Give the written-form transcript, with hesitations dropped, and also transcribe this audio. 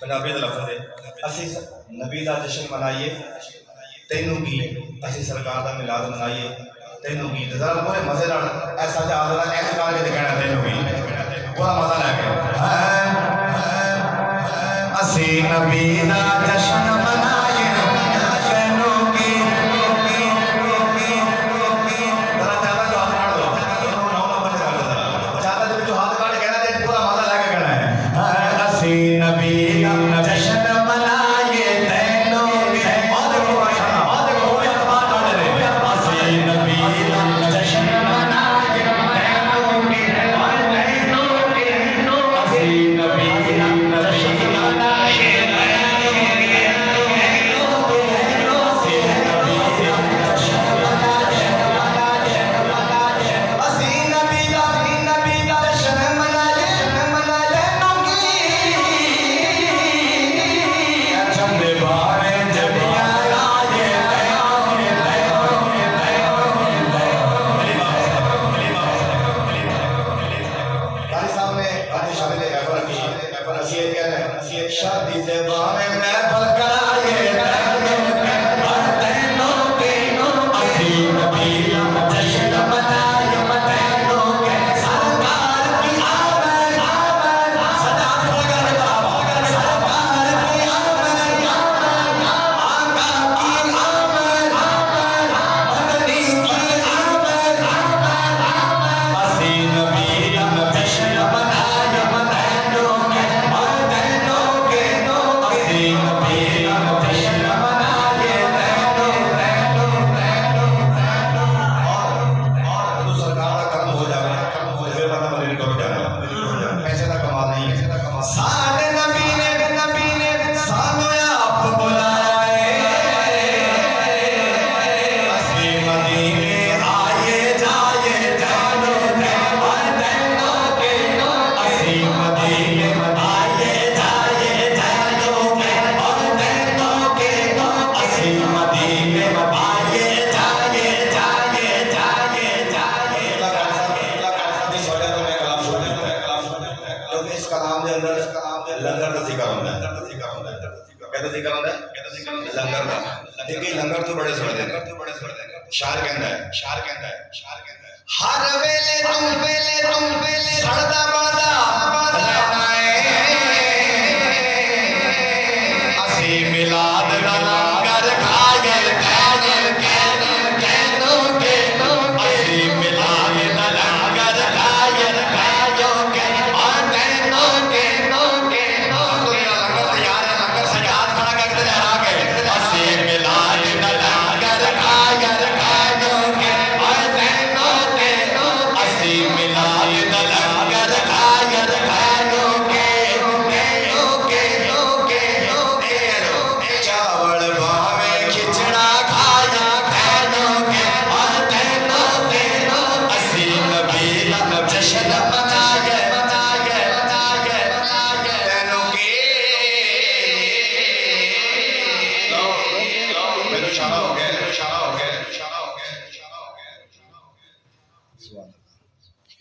पंजाबी का लफ्ज़ है। असी नबी का जश्न मनाइए, तेनू की असी सरकार का मिलाद मनाइए, तेनू की जरा पूरे मजे नाल ऐसा जादरा ऐसे करके कहना तेनू की पूरा मजा लैके असी नबी का जश्न मनाइए, तेनू की जरा ज्यादा जो हाथ काट दो, नौ नंबर से काट दो, ज्यादा जो हाथ काट कहना ते पूरा मजा लैके कहना है असी नबी का जश्न मनाइए, तेनू की और देखो माशाअल्लाह, और देखो वो यार बात काट रहे असी नबी का जश्न मनाइए, तेनू की और तेनू की असी नबी का जश्न मनाइए, शादी से बामे महफल कराए और तेनों के असी नबी का जश्न मनाए, तेनों के सरकार की आमद सदा भगत सरकार की आमद, आका की आमद, मदनी की आमद, असी नबी का जश्न मनाए, तेनों के और तेनों के असी नबी का जश्न मनाए, और तो सरकार का कर्म हो जाए फिर पता मेरे को जाना पैसे का कमाल नहीं है। सारे नबी ने सानो आप बुलाए, असी मदीने आए जाए जानो और तेनों के असी मदीने आए जाए जानो और तेनों के असी मदीने आए जाए जाए जाए जाए इस कलाम के अंदर लंगर का जिक्र होता है, कहते जिक्र होता है लंगर का, देखिए लंगर तो बड़े सुनते हैं, शार कहता है हर वेले तुम सड़दा बढ़दा रहना है,